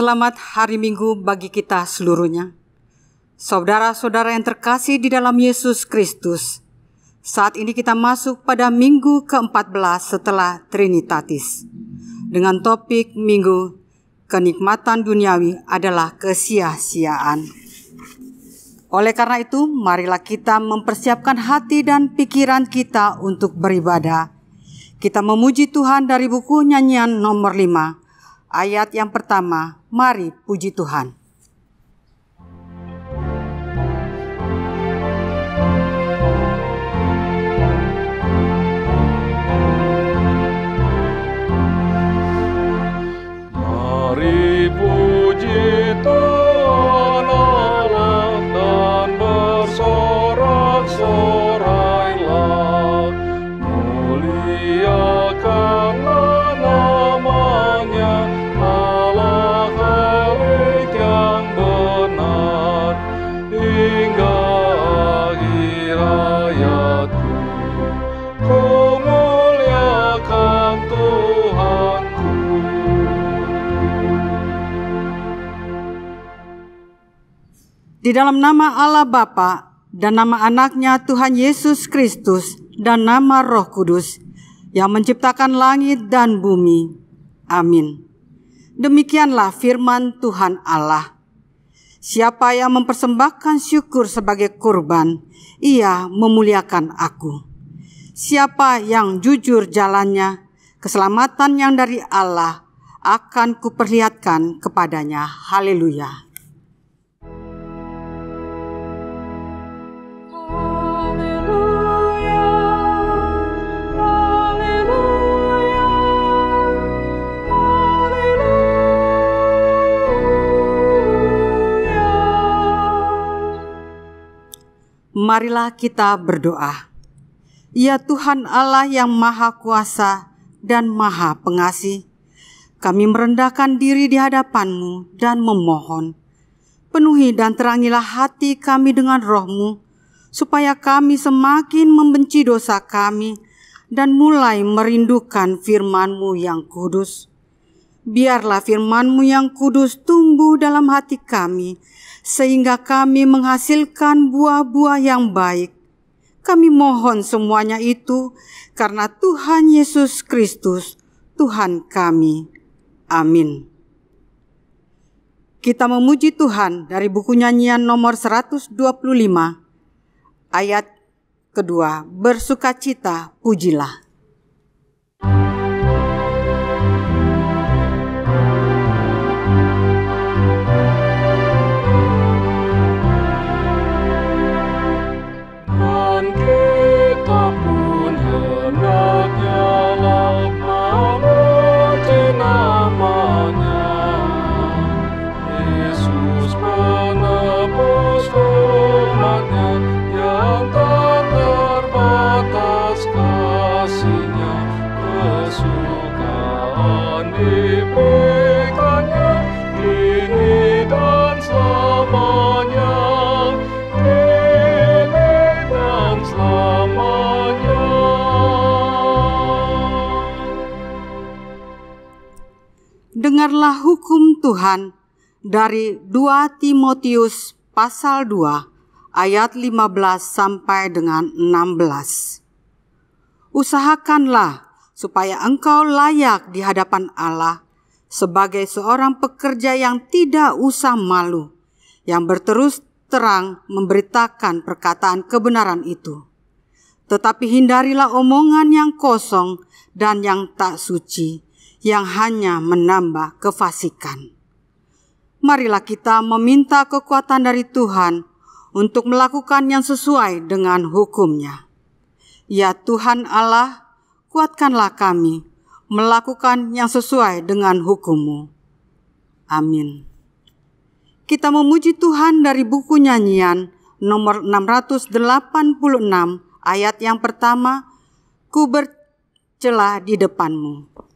Selamat hari Minggu bagi kita seluruhnya. Saudara-saudara yang terkasih di dalam Yesus Kristus, saat ini kita masuk pada minggu ke-14 setelah Trinitatis. Dengan topik minggu, kenikmatan duniawi adalah kesia-siaan. Oleh karena itu, marilah kita mempersiapkan hati dan pikiran kita untuk beribadah. Kita memuji Tuhan dari buku nyanyian nomor 5, ayat yang pertama, mari puji Tuhan. Mari puji Tuhan Allah dan bersorak-sorailah, muliakanlah namanya, Allah Halik yang benar, hingga akhir hayatku, ku muliakan Tuhanku. Di dalam nama Allah Bapa dan nama anaknya Tuhan Yesus Kristus dan nama Roh Kudus yang menciptakan langit dan bumi. Amin. Demikianlah firman Tuhan Allah. Siapa yang mempersembahkan syukur sebagai kurban, ia memuliakan aku. Siapa yang jujur jalannya, keselamatan yang dari Allah akan kuperlihatkan kepadanya. Haleluya. Marilah kita berdoa. Ya Tuhan Allah yang Maha Kuasa dan Maha Pengasih, kami merendahkan diri di hadapan-Mu dan memohon, penuhi dan terangilah hati kami dengan Roh-Mu, supaya kami semakin membenci dosa kami dan mulai merindukan firman-Mu yang kudus. Biarlah firman-Mu yang kudus tumbuh dalam hati kami, sehingga kami menghasilkan buah-buah yang baik. Kami mohon semuanya itu karena Tuhan Yesus Kristus, Tuhan kami. Amin. Kita memuji Tuhan dari buku nyanyian nomor 125, ayat kedua, bersukacita pujilah. Dengarlah hukum Tuhan dari 2 Timotius pasal 2 ayat 15 sampai dengan 16. Usahakanlah supaya engkau layak di hadapan Allah sebagai seorang pekerja yang tidak usah malu, yang berterus terang memberitakan perkataan kebenaran itu. Tetapi hindarilah omongan yang kosong dan yang tak suci, yang hanya menambah kefasikan. Marilah kita meminta kekuatan dari Tuhan untuk melakukan yang sesuai dengan hukum-Nya. Ya Tuhan Allah, kuatkanlah kami melakukan yang sesuai dengan hukum-Mu. Amin. Kita memuji Tuhan dari buku nyanyian nomor 686, ayat yang pertama, ku bercelah di depan-Mu.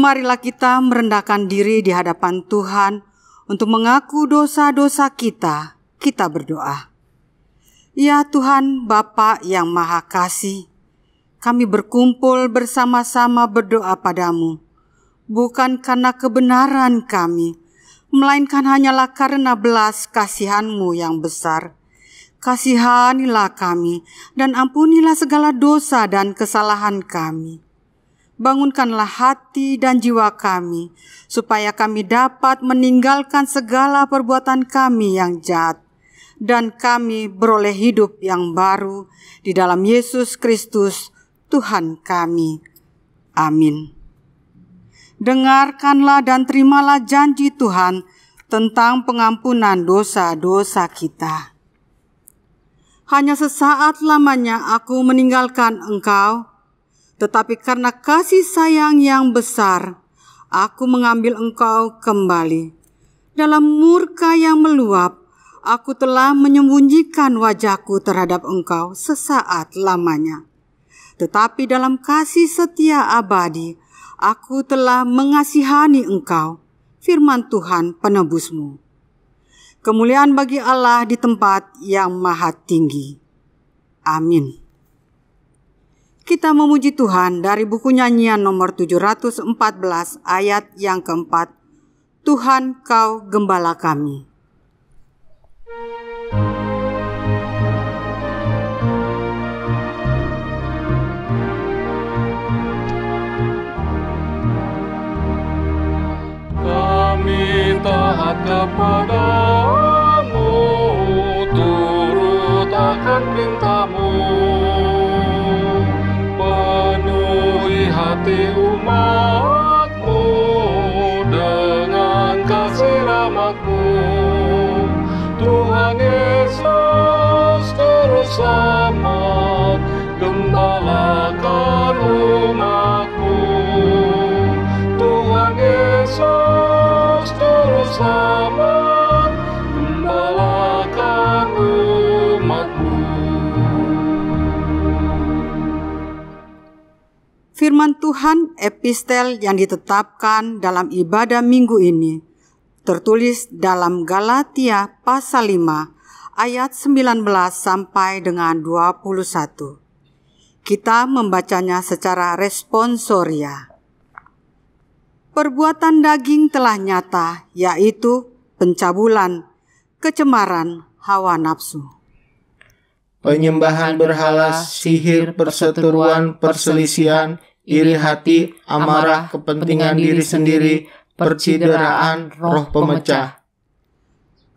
Marilah kita merendahkan diri di hadapan Tuhan untuk mengaku dosa-dosa kita. Kita berdoa. Ya Tuhan Bapa yang Maha Kasih, kami berkumpul bersama-sama berdoa padamu, bukan karena kebenaran kami, melainkan hanyalah karena belas kasihan-Mu yang besar. Kasihanilah kami dan ampunilah segala dosa dan kesalahan kami. Bangunkanlah hati dan jiwa kami, supaya kami dapat meninggalkan segala perbuatan kami yang jahat, dan kami beroleh hidup yang baru di dalam Yesus Kristus, Tuhan kami. Amin. Dengarkanlah dan terimalah janji Tuhan tentang pengampunan dosa-dosa kita. Hanya sesaat lamanya aku meninggalkan engkau, tetapi karena kasih sayang yang besar, aku mengambil engkau kembali. Dalam murka yang meluap, aku telah menyembunyikan wajahku terhadap engkau sesaat lamanya. Tetapi dalam kasih setia abadi, aku telah mengasihani engkau, firman Tuhan penebusmu. Kemuliaan bagi Allah di tempat yang maha tinggi. Amin. Kita memuji Tuhan dari buku nyanyian nomor 714 ayat yang keempat. Tuhan kau gembala kami. Kami taat kepadamu, turut akan perintah-Mu. Penuhi hati umat-Mu dengan kasih rahmat-Mu. Tuhan Yesus terus selamat, gembalakan umat-Mu. Tuhan Yesus terus selamat, gembalakan umat-Mu. Firman Tuhan epistel yang ditetapkan dalam ibadah minggu ini tertulis dalam Galatia pasal 5 ayat 19 sampai dengan 21. Kita membacanya secara responsoria. Perbuatan daging telah nyata, yaitu pencabulan, kecemaran, hawa nafsu, penyembahan berhala, sihir, perseteruan, perselisihan, iri hati, amarah, kepentingan diri sendiri, percideraan, roh pemecah,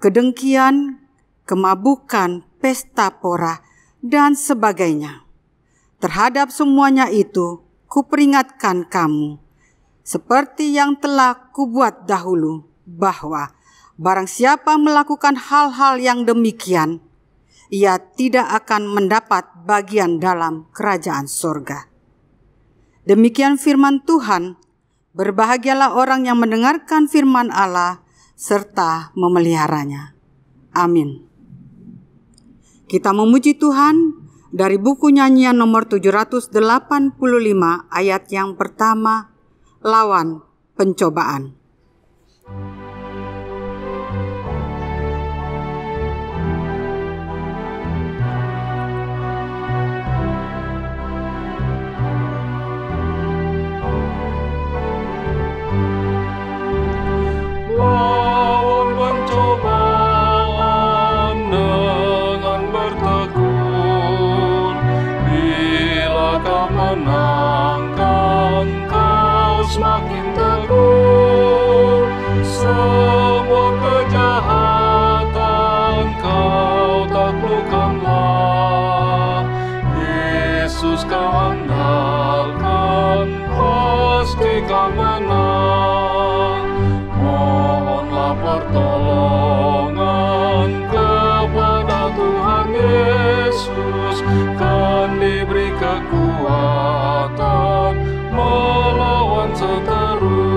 kedengkian, kemabukan, pesta pora, dan sebagainya. Terhadap semuanya itu, kuperingatkan kamu, seperti yang telah kubuat dahulu, bahwa barang siapa melakukan hal-hal yang demikian, ia tidak akan mendapat bagian dalam kerajaan sorga. Demikian firman Tuhan. Berbahagialah orang yang mendengarkan firman Allah serta memeliharanya. Amin. Kita memuji Tuhan dari buku nyanyian nomor 785 ayat yang pertama, lawan pencobaan. Lawan pencobaan dengan bertekun, bila kau menangkan, kau semakin teguh. Semua kejahatan kau taklukkanlah. Yesus kau andalkan, pasti kau menang. Mohonlah pertolongan kepada Tuhan Yesus, kan diberi kekuatan melawan seteru.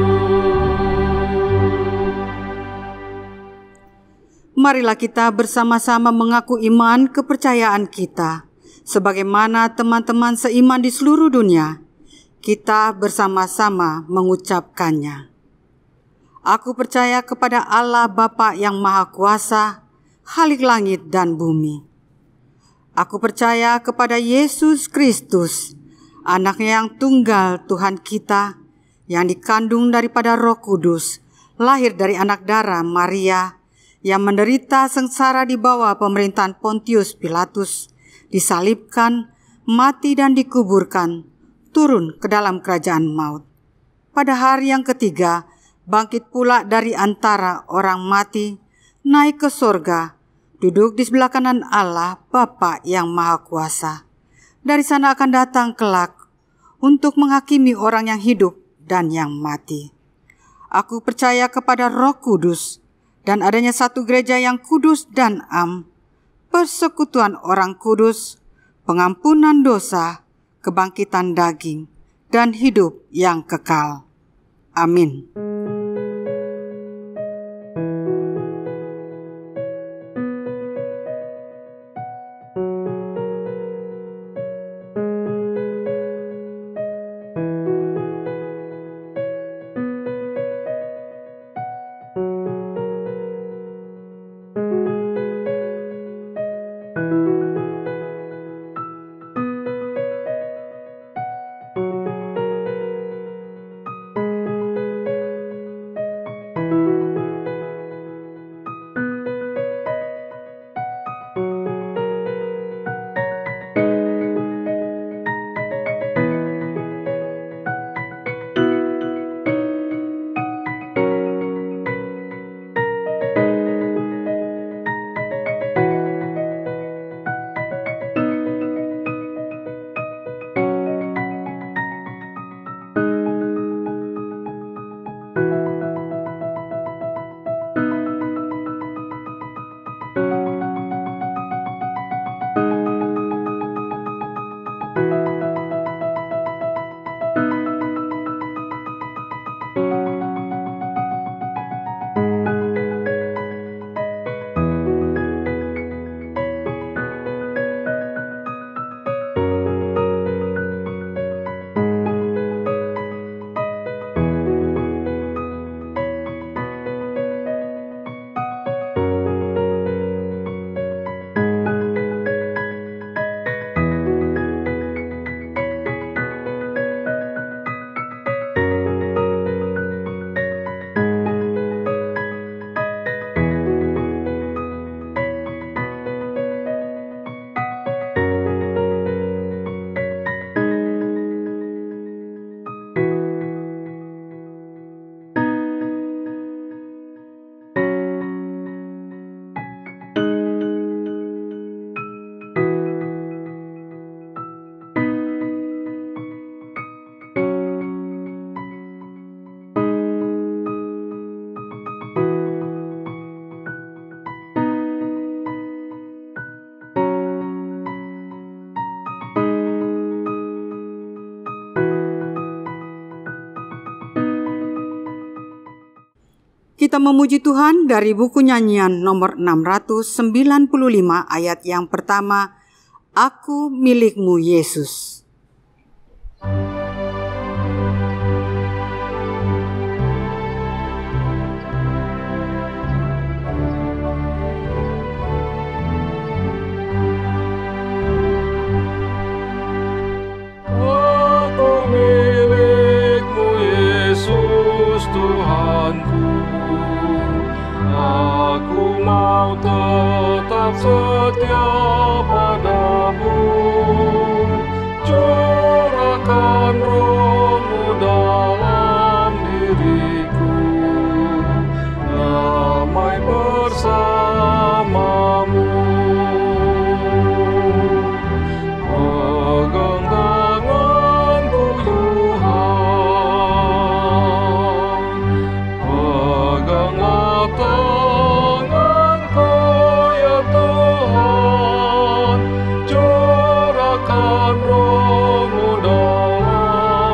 Marilah kita bersama-sama mengaku iman kepercayaan kita, sebagaimana teman-teman seiman di seluruh dunia. Kita bersama-sama mengucapkannya. Aku percaya kepada Allah Bapa yang Maha Kuasa, Khalik langit dan bumi. Aku percaya kepada Yesus Kristus, Anaknya yang tunggal Tuhan kita, yang dikandung daripada Roh Kudus, lahir dari anak darah Maria, yang menderita sengsara di bawah pemerintahan Pontius Pilatus, disalibkan, mati dan dikuburkan, turun ke dalam kerajaan maut. Pada hari yang ketiga, bangkit pula dari antara orang mati, naik ke sorga, duduk di sebelah kanan Allah Bapa yang Maha Kuasa. Dari sana akan datang kelak untuk menghakimi orang yang hidup dan yang mati. Aku percaya kepada Roh Kudus dan adanya satu gereja yang kudus dan am, persekutuan orang kudus, pengampunan dosa, kebangkitan daging, dan hidup yang kekal. Amin. Kita memuji Tuhan dari buku nyanyian nomor 695 ayat yang pertama, Aku milikmu Yesus. Aku milikmu Yesus Tuhanku, aku mau tetap setia padamu. Curahkan Roh-Mu dalam diriku, damai bersamamu. Pegang tanganku Tuhan, peganglah tanganku ya Tuhan, curahkan Roh-Mu dalam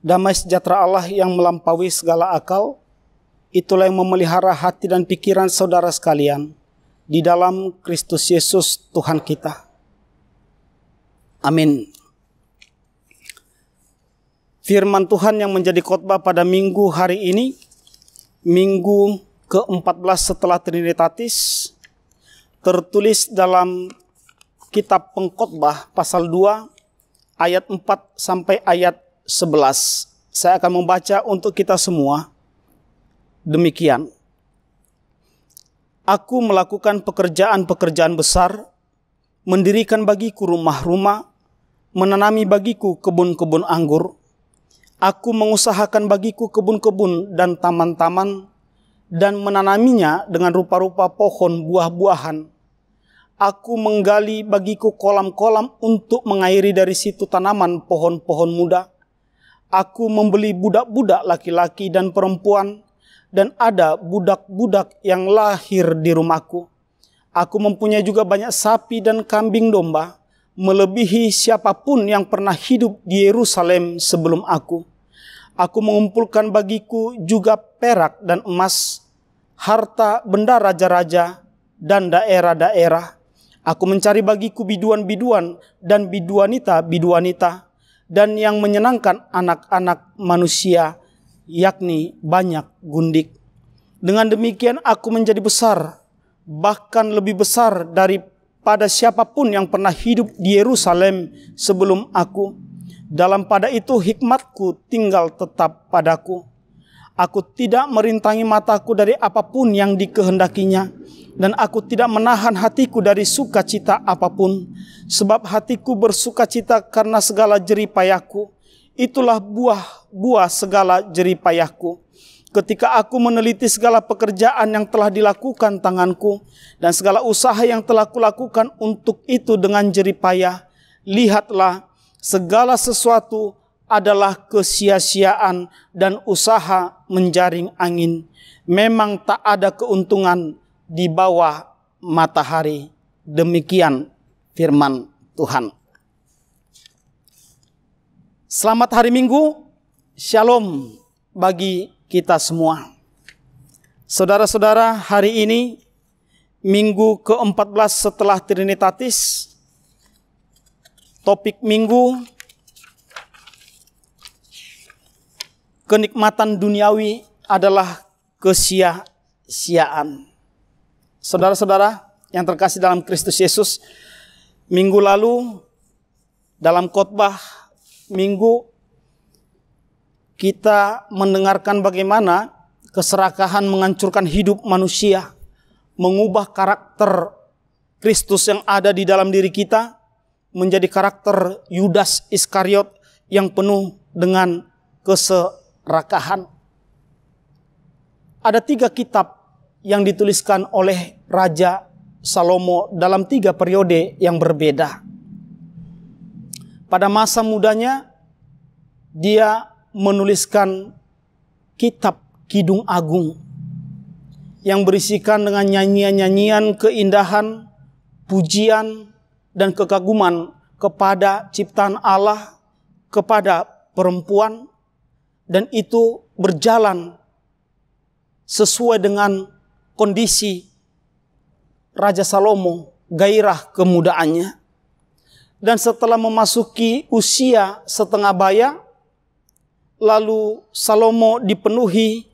Damai sejahtera Allah yang melampaui segala akal, itulah yang memelihara hati dan pikiran saudara sekalian di dalam Kristus Yesus Tuhan kita. Amin. Firman Tuhan yang menjadi khotbah pada minggu hari ini, minggu ke-14 setelah Trinitatis, tertulis dalam kitab Pengkhotbah pasal 2 ayat 4 sampai ayat 11. Saya akan membaca untuk kita semua. Demikian. Aku melakukan pekerjaan-pekerjaan besar, mendirikan bagiku rumah-rumah, menanami bagiku kebun-kebun anggur. Aku mengusahakan bagiku kebun-kebun dan taman-taman, dan menanaminya dengan rupa-rupa pohon buah-buahan. Aku menggali bagiku kolam-kolam untuk mengairi dari situ tanaman pohon-pohon muda. Aku membeli budak-budak laki-laki dan perempuan, dan ada budak-budak yang lahir di rumahku. Aku mempunyai juga banyak sapi dan kambing domba, melebihi siapapun yang pernah hidup di Yerusalem sebelum aku. Aku mengumpulkan bagiku juga perak dan emas, harta benda raja-raja dan daerah-daerah. Aku mencari bagiku biduan-biduan dan biduanita-biduanita, dan yang menyenangkan anak-anak manusia, yakni banyak gundik. Dengan demikian aku menjadi besar, bahkan lebih besar daripada siapapun yang pernah hidup di Yerusalem sebelum aku. Dalam pada itu hikmatku tinggal tetap padaku. Aku tidak merintangi mataku dari apapun yang dikehendakinya, dan aku tidak menahan hatiku dari sukacita apapun, sebab hatiku bersukacita karena segala jerih payahku. Itulah buah segala jerih payahku. Ketika aku meneliti segala pekerjaan yang telah dilakukan tanganku, dan segala usaha yang telah kulakukan untuk itu dengan jerih payah, lihatlah, segala sesuatu adalah kesia-siaan dan usaha menjaring angin. Memang tak ada keuntungan di bawah matahari. Demikian firman Tuhan. Selamat hari Minggu, Shalom bagi kita semua. Saudara-saudara, hari ini minggu ke-14 setelah Trinitatis. Topik minggu, kenikmatan duniawi adalah kesia-siaan. Saudara-saudara yang terkasih dalam Kristus Yesus, minggu lalu dalam khotbah minggu kita mendengarkan bagaimana keserakahan menghancurkan hidup manusia, mengubah karakter Kristus yang ada di dalam diri kita menjadi karakter Yudas Iskariot yang penuh dengan keserakahan. Ada 3 kitab yang dituliskan oleh Raja Salomo dalam 3 periode yang berbeda. Pada masa mudanya, dia menuliskan kitab Kidung Agung yang berisikan dengan nyanyian-nyanyian keindahan, pujian, dan kekaguman kepada ciptaan Allah, kepada perempuan, dan itu berjalan sesuai dengan kondisi Raja Salomo, gairah kemudaannya. Dan setelah memasuki usia setengah baya, lalu Salomo dipenuhi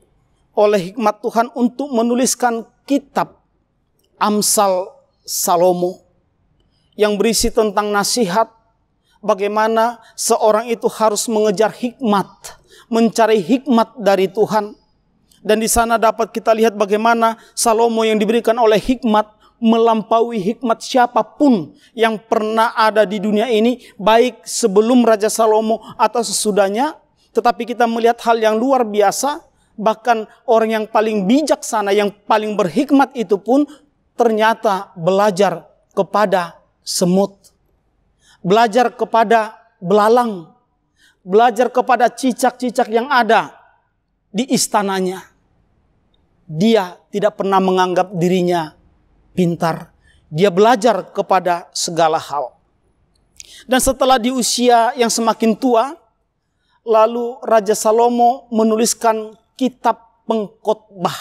oleh hikmat Tuhan untuk menuliskan kitab Amsal Salomo yang berisi tentang nasihat bagaimana seorang itu harus mengejar hikmat, mencari hikmat dari Tuhan. Dan di sana dapat kita lihat bagaimana Salomo yang diberikan oleh hikmat melampaui hikmat siapapun yang pernah ada di dunia ini, baik sebelum Raja Salomo atau sesudahnya. Tetapi kita melihat hal yang luar biasa, bahkan orang yang paling bijaksana, yang paling berhikmat itu pun ternyata belajar kepada semut, belajar kepada belalang, belajar kepada cicak-cicak yang ada di istananya. Dia tidak pernah menganggap dirinya pintar. Dia belajar kepada segala hal. Dan setelah di usia yang semakin tua, lalu Raja Salomo menuliskan kitab pengkhotbah.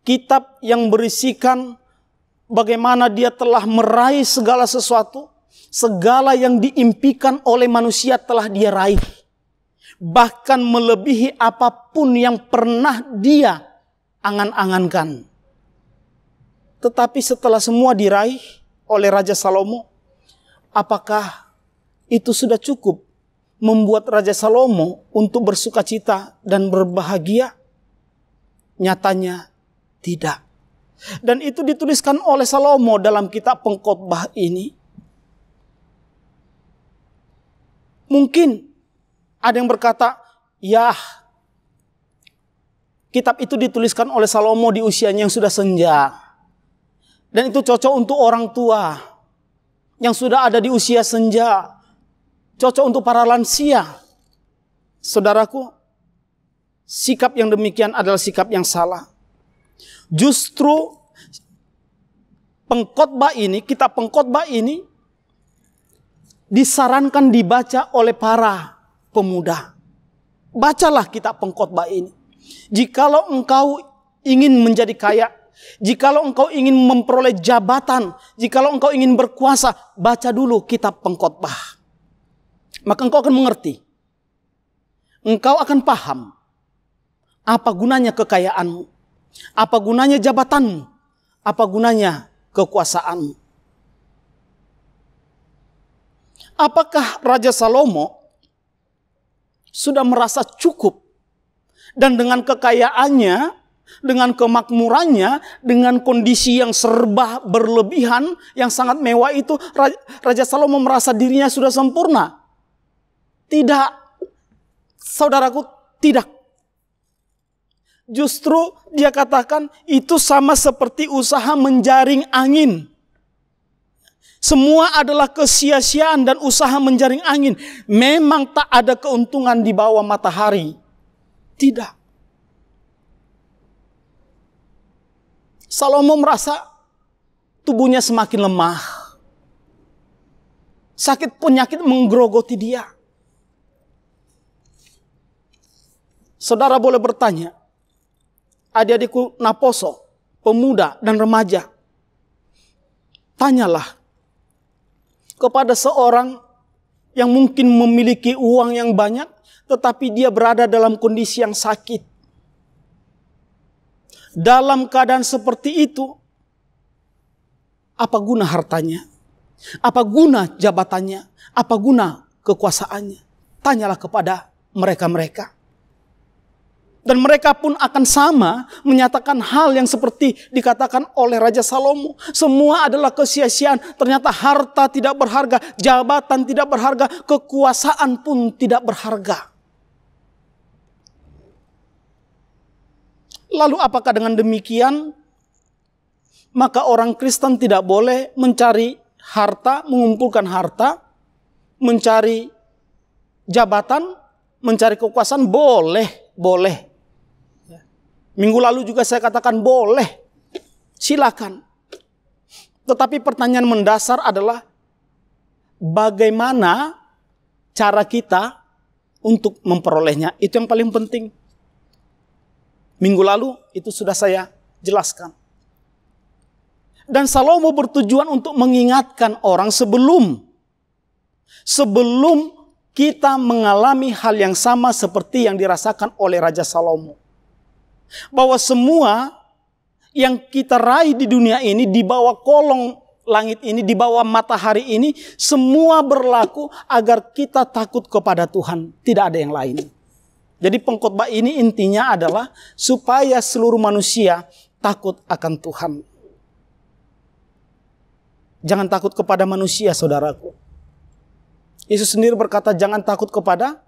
Kitab yang berisikan bagaimana dia telah meraih segala sesuatu, segala yang diimpikan oleh manusia telah dia raih. Bahkan melebihi apapun yang pernah dia angan-angankan. Tetapi setelah semua diraih oleh Raja Salomo, apakah itu sudah cukup membuat Raja Salomo untuk bersukacita dan berbahagia? Nyatanya tidak. Dan itu dituliskan oleh Salomo dalam kitab pengkhotbah ini. Mungkin ada yang berkata, ya, kitab itu dituliskan oleh Salomo di usianya yang sudah senja. Dan itu cocok untuk orang tua yang sudah ada di usia senja. Cocok untuk para lansia. Saudaraku, sikap yang demikian adalah sikap yang salah. Justru pengkhotbah ini, kitab pengkhotbah ini disarankan dibaca oleh para pemuda. Bacalah kitab pengkhotbah ini. Jikalau engkau ingin menjadi kaya, jikalau engkau ingin memperoleh jabatan, jikalau engkau ingin berkuasa, baca dulu kitab pengkhotbah. Maka engkau akan mengerti. Engkau akan paham apa gunanya kekayaanmu, apa gunanya jabatanmu, apa gunanya kekuasaanmu. Apakah Raja Salomo sudah merasa cukup dan dengan kekayaannya, dengan kemakmurannya, dengan kondisi yang serba berlebihan, yang sangat mewah itu, Raja Salomo merasa dirinya sudah sempurna? Tidak, saudaraku, tidak. Justru dia katakan itu sama seperti usaha menjaring angin. Semua adalah kesia-siaan dan usaha menjaring angin. Memang tak ada keuntungan di bawah matahari. Tidak. Salomo merasa tubuhnya semakin lemah. Sakit penyakit menggerogoti dia. Saudara boleh bertanya, adik-adikku Naposo, pemuda dan remaja, tanyalah kepada seorang yang mungkin memiliki uang yang banyak, tetapi dia berada dalam kondisi yang sakit. Dalam keadaan seperti itu, apa guna hartanya? Apa guna jabatannya? Apa guna kekuasaannya? Tanyalah kepada mereka-mereka. Dan mereka pun akan sama menyatakan hal yang seperti dikatakan oleh Raja Salomo. Semua adalah kesia-siaan. Ternyata harta tidak berharga, jabatan tidak berharga, kekuasaan pun tidak berharga. Lalu apakah dengan demikian maka orang Kristen tidak boleh mencari harta, mengumpulkan harta, mencari jabatan, mencari kekuasaan? Boleh, boleh. Minggu lalu juga saya katakan boleh, silakan. Tetapi pertanyaan mendasar adalah bagaimana cara kita untuk memperolehnya. Itu yang paling penting. Minggu lalu itu sudah saya jelaskan. Dan Salomo bertujuan untuk mengingatkan orang sebelum kita mengalami hal yang sama seperti yang dirasakan oleh Raja Salomo. Bahwa semua yang kita raih di dunia ini, di bawah kolong langit ini, di bawah matahari ini, semua berlaku agar kita takut kepada Tuhan. Tidak ada yang lain. Jadi pengkhotbah ini intinya adalah supaya seluruh manusia takut akan Tuhan. Jangan takut kepada manusia, saudaraku. Yesus sendiri berkata, jangan takut kepada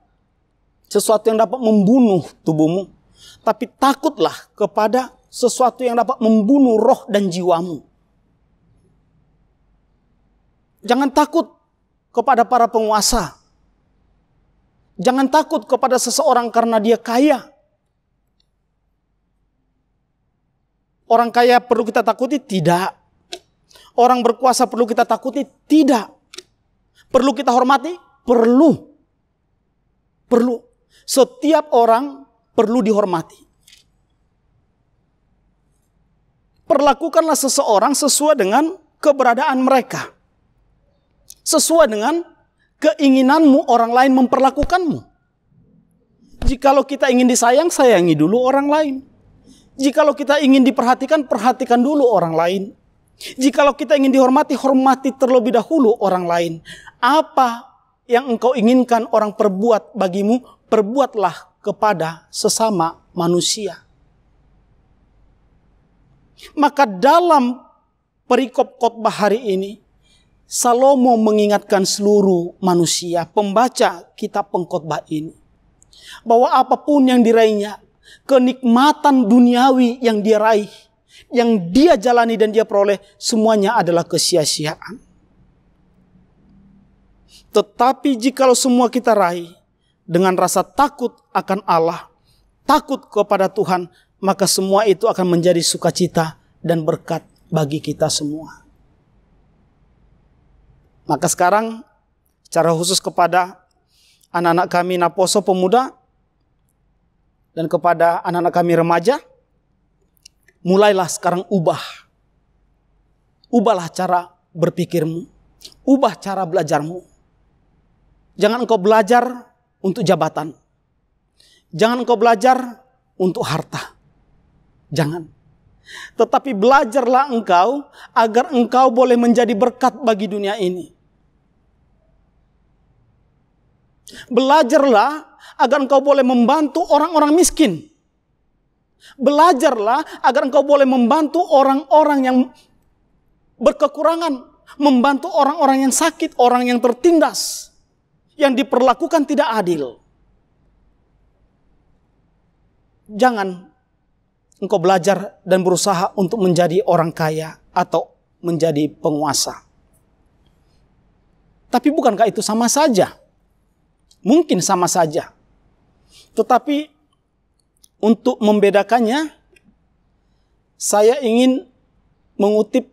sesuatu yang dapat membunuh tubuhmu. Tapi takutlah kepada sesuatu yang dapat membunuh roh dan jiwamu. Jangan takut kepada para penguasa. Jangan takut kepada seseorang karena dia kaya. Orang kaya perlu kita takuti? Tidak. Orang berkuasa perlu kita takuti? Tidak. Perlu kita hormati? Perlu. Perlu. Setiap orang perlu dihormati. Perlakukanlah seseorang sesuai dengan keberadaan mereka. Sesuai dengan keinginanmu orang lain memperlakukanmu. Jikalau kita ingin disayang, sayangi dulu orang lain. Jikalau kita ingin diperhatikan, perhatikan dulu orang lain. Jikalau kita ingin dihormati, hormati terlebih dahulu orang lain. Apa yang engkau inginkan orang perbuat bagimu, perbuatlah kepada sesama manusia. Maka dalam perikop khotbah hari ini, Salomo mengingatkan seluruh manusia, pembaca kitab pengkhotbah ini, bahwa apapun yang diraihnya, kenikmatan duniawi yang dia raih, yang dia jalani dan dia peroleh, semuanya adalah kesia-siaan. Tetapi jikalau semua kita raih dengan rasa takut akan Allah, takut kepada Tuhan, maka semua itu akan menjadi sukacita dan berkat bagi kita semua. Maka sekarang, secara khusus kepada anak-anak kami Naposo Pemuda, dan kepada anak-anak kami remaja, mulailah sekarang ubah. Ubahlah cara berpikirmu. Ubah cara belajarmu. Jangan engkau belajar untuk jabatan. Jangan engkau belajar untuk harta. Jangan. Tetapi belajarlah engkau agar engkau boleh menjadi berkat bagi dunia ini. Belajarlah agar engkau boleh membantu orang-orang miskin. Belajarlah agar engkau boleh membantu orang-orang yang berkekurangan. Membantu orang-orang yang sakit, orang yang tertindas. Yang diperlakukan tidak adil. Jangan engkau belajar dan berusaha untuk menjadi orang kaya atau menjadi penguasa. Tapi bukankah itu sama saja? Mungkin sama saja. Tetapi untuk membedakannya, saya ingin mengutip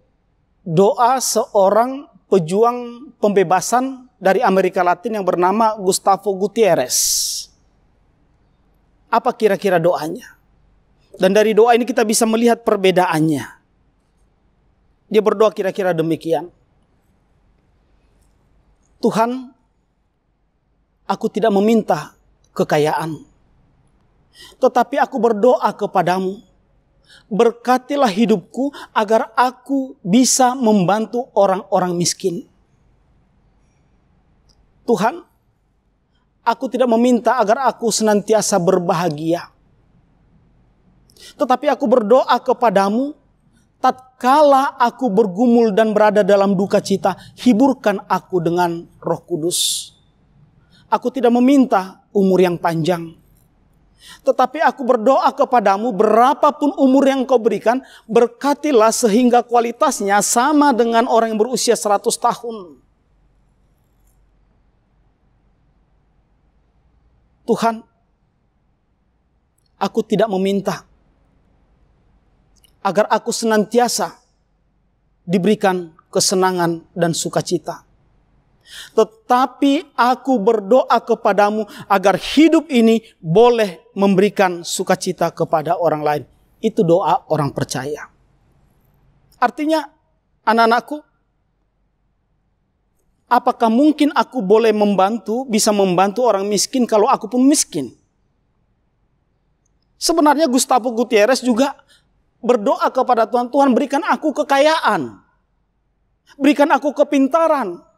doa seorang pejuang pembebasan dari Amerika Latin yang bernama Gustavo Gutierrez. Apa kira-kira doanya? Dan dari doa ini kita bisa melihat perbedaannya. Dia berdoa kira-kira demikian. Tuhan, aku tidak meminta kekayaan. Tetapi aku berdoa kepadamu. Berkatilah hidupku agar aku bisa membantu orang-orang miskin. Tuhan, aku tidak meminta agar aku senantiasa berbahagia. Tetapi aku berdoa kepadamu, tatkala aku bergumul dan berada dalam duka cita, hiburkan aku dengan Roh Kudus. Aku tidak meminta umur yang panjang. Tetapi aku berdoa kepadamu, berapapun umur yang kau berikan, berkatilah sehingga kualitasnya sama dengan orang yang berusia 100 tahun. Tuhan, aku tidak meminta agar aku senantiasa diberikan kesenangan dan sukacita. Tetapi aku berdoa kepadamu agar hidup ini boleh memberikan sukacita kepada orang lain. Itu doa orang percaya. Artinya, anak-anakku, apakah mungkin aku boleh bisa membantu orang miskin kalau aku pun miskin? Sebenarnya Gustavo Gutierrez juga berdoa kepada Tuhan, Tuhan berikan aku kekayaan. Berikan aku kepintaran.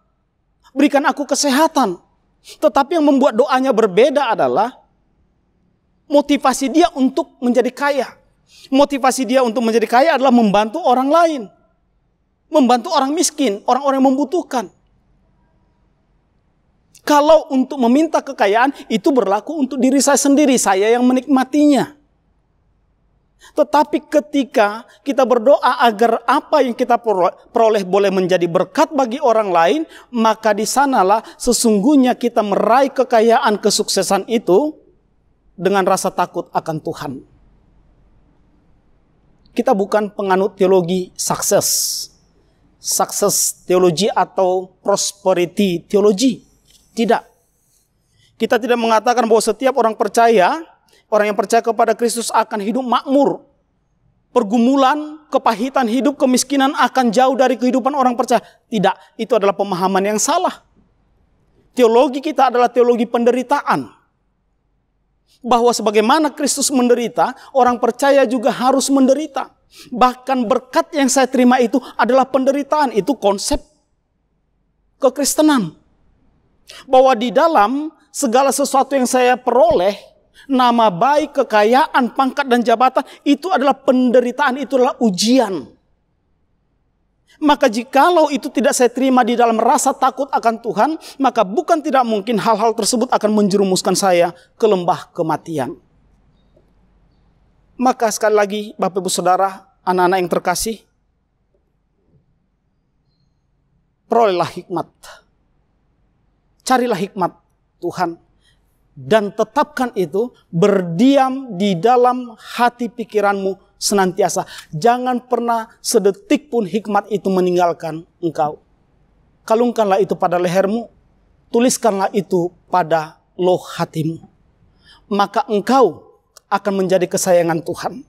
Berikan aku kesehatan. Tetapi yang membuat doanya berbeda adalah motivasi dia untuk menjadi kaya. Motivasi dia untuk menjadi kaya adalah membantu orang lain. Membantu orang miskin, orang-orang yang membutuhkan. Kalau untuk meminta kekayaan, itu berlaku untuk diri saya sendiri. Saya yang menikmatinya. Tetapi ketika kita berdoa agar apa yang kita peroleh boleh menjadi berkat bagi orang lain, maka di sanalah sesungguhnya kita meraih kekayaan kesuksesan itu dengan rasa takut akan Tuhan. Kita bukan penganut teologi sukses teologi atau prosperity teologi. Tidak. Kita tidak mengatakan bahwa setiap orang yang percaya kepada Kristus akan hidup makmur. Pergumulan, kepahitan hidup, kemiskinan akan jauh dari kehidupan orang percaya. Tidak, itu adalah pemahaman yang salah. Teologi kita adalah teologi penderitaan. Bahwa sebagaimana Kristus menderita, orang percaya juga harus menderita. Bahkan berkat yang saya terima itu adalah penderitaan. Itu konsep kekristenan. Bahwa di dalam segala sesuatu yang saya peroleh, nama baik, kekayaan, pangkat dan jabatan, itu adalah penderitaan, itu adalah ujian. Maka jikalau itu tidak saya terima di dalam rasa takut akan Tuhan, maka bukan tidak mungkin hal-hal tersebut akan menjerumuskan saya ke lembah kematian. Maka sekali lagi Bapak Ibu Saudara, anak-anak yang terkasih, perolehlah hikmat. Carilah hikmat Tuhan. Dan tetapkan itu berdiam di dalam hati pikiranmu senantiasa. Jangan pernah sedetik pun hikmat itu meninggalkan engkau. Kalungkanlah itu pada lehermu. Tuliskanlah itu pada loh hatimu. Maka engkau akan menjadi kesayangan Tuhan.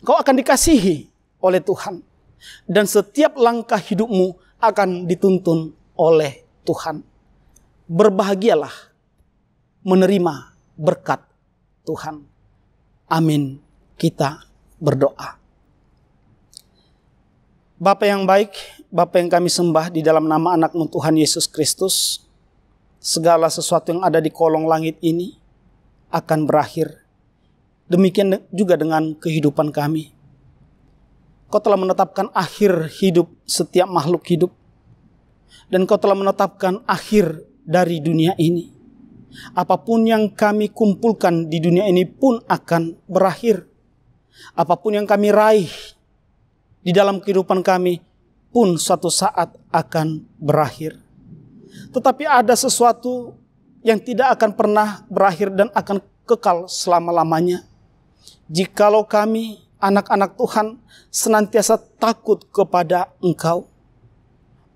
Kau akan dikasihi oleh Tuhan. Dan setiap langkah hidupmu akan dituntun oleh Tuhan. Berbahagialah menerima berkat Tuhan. Amin. Kita berdoa. Bapa yang baik, Bapa yang kami sembah di dalam nama anak-Mu Tuhan Yesus Kristus, segala sesuatu yang ada di kolong langit ini akan berakhir. Demikian juga dengan kehidupan kami. Kau telah menetapkan akhir hidup setiap makhluk hidup. Dan Kau telah menetapkan akhir dari dunia ini. Apapun yang kami kumpulkan di dunia ini pun akan berakhir. Apapun yang kami raih di dalam kehidupan kami pun suatu saat akan berakhir. Tetapi ada sesuatu yang tidak akan pernah berakhir dan akan kekal selama-lamanya. Jikalau kami, anak-anak Tuhan, senantiasa takut kepada Engkau,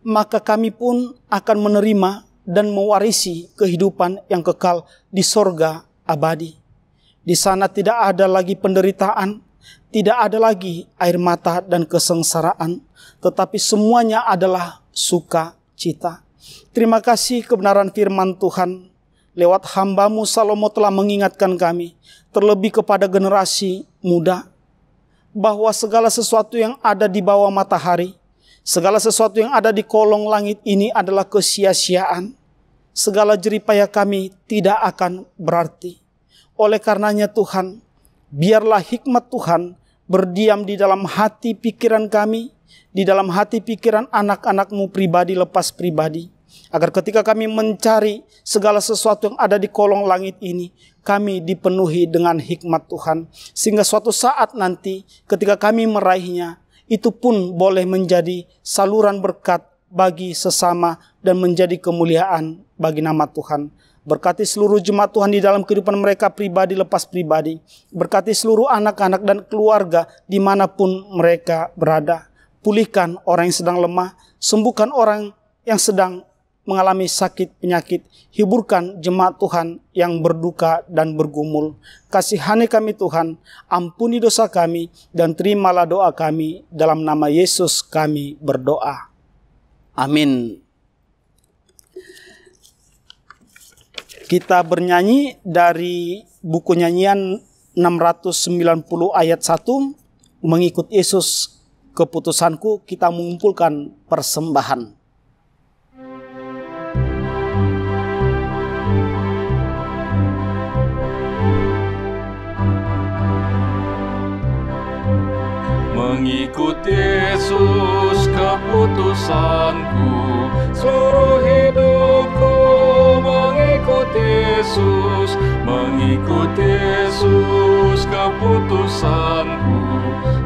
maka kami pun akan menerima dan mewarisi kehidupan yang kekal di sorga abadi. Di sana tidak ada lagi penderitaan, tidak ada lagi air mata dan kesengsaraan, tetapi semuanya adalah sukacita. Terima kasih kebenaran firman Tuhan. Lewat hamba-Mu Salomo telah mengingatkan kami, terlebih kepada generasi muda, bahwa segala sesuatu yang ada di bawah matahari, segala sesuatu yang ada di kolong langit ini adalah kesia-siaan. Segala jeripaya kami tidak akan berarti. Oleh karenanya Tuhan, biarlah hikmat Tuhan berdiam di dalam hati pikiran kami, di dalam hati pikiran anak-anak-Mu pribadi lepas pribadi. Agar ketika kami mencari segala sesuatu yang ada di kolong langit ini, kami dipenuhi dengan hikmat Tuhan. Sehingga suatu saat nanti ketika kami meraihnya, itu pun boleh menjadi saluran berkat bagi sesama dan menjadi kemuliaan bagi nama Tuhan. Berkati seluruh jemaat Tuhan di dalam kehidupan mereka pribadi lepas pribadi. Berkati seluruh anak-anak dan keluarga dimanapun mereka berada. Pulihkan orang yang sedang lemah, sembuhkan orang yang sedang mengalami sakit penyakit. Hiburkan jemaat Tuhan yang berduka dan bergumul. Kasihani kami Tuhan, ampuni dosa kami dan terimalah doa kami. Dalam nama Yesus kami berdoa. Amin. Kita bernyanyi dari buku nyanyian 690 ayat 1. Mengikut Yesus keputusanku, kita mengumpulkan persembahan. Mengikut Yesus keputusanku, seluruh hidupku mengikut Yesus. Mengikut Yesus keputusanku,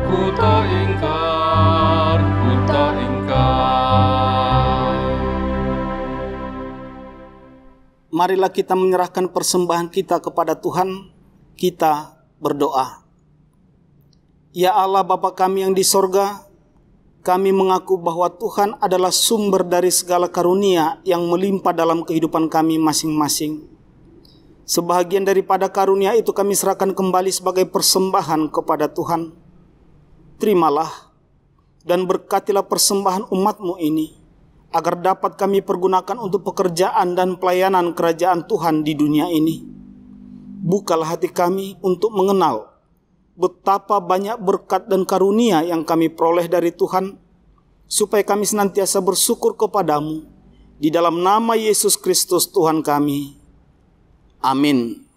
ku tak ingkar, ku tak ingkar. Marilah kita menyerahkan persembahan kita kepada Tuhan. Kita berdoa. Ya Allah Bapa kami yang di sorga, kami mengaku bahwa Tuhan adalah sumber dari segala karunia yang melimpah dalam kehidupan kami masing-masing. Sebahagian daripada karunia itu kami serahkan kembali sebagai persembahan kepada Tuhan. Terimalah dan berkatilah persembahan umat-Mu ini, agar dapat kami pergunakan untuk pekerjaan dan pelayanan kerajaan Tuhan di dunia ini. Bukalah hati kami untuk mengenal betapa banyak berkat dan karunia yang kami peroleh dari Tuhan, supaya kami senantiasa bersyukur kepadamu, di dalam nama Yesus Kristus Tuhan kami. Amin.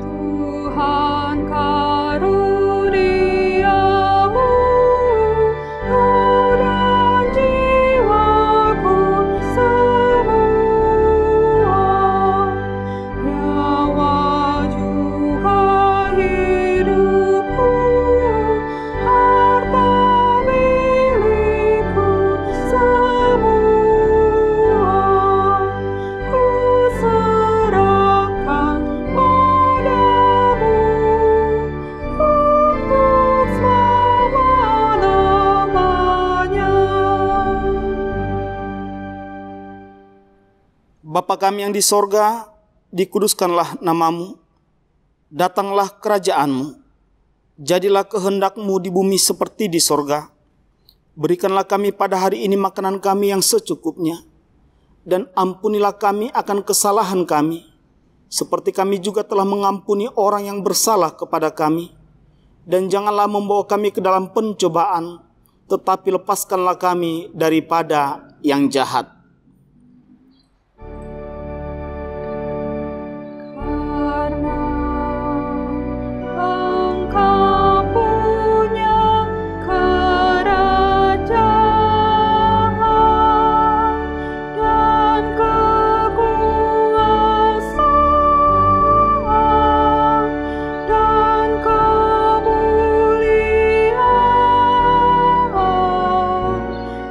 Tuhan karuniamu, roh dan jiwaku semua, nyawa juga hidupku, harta milikku semua, ku serahkan padamu untuk selama-lamanya. Bapa kami yang di sorga, dikuduskanlah namamu, datanglah kerajaanmu, jadilah kehendak-Mu di bumi seperti di sorga. Berikanlah kami pada hari ini makanan kami yang secukupnya, dan ampunilah kami akan kesalahan kami, seperti kami juga telah mengampuni orang yang bersalah kepada kami. Dan janganlah membawa kami ke dalam pencobaan, tetapi lepaskanlah kami daripada yang jahat. Karena Engkau punya kerajaan dan kekuasaan dan kemuliaan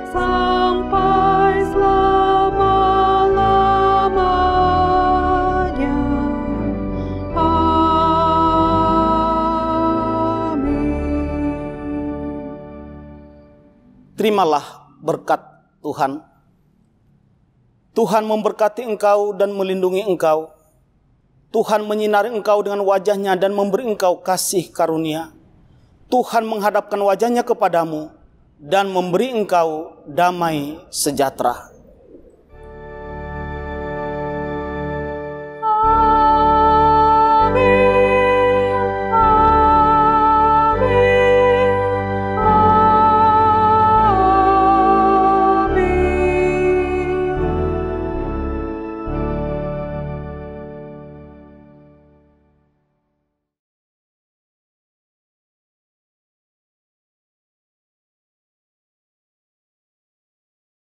sampai selama-lamanya. Amin. Terimalah berkat Tuhan. Tuhan memberkati engkau dan melindungi engkau. Tuhan menyinari engkau dengan wajah-Nya dan memberi engkau kasih karunia. Tuhan menghadapkan wajah-Nya kepadamu dan memberi engkau damai sejahtera.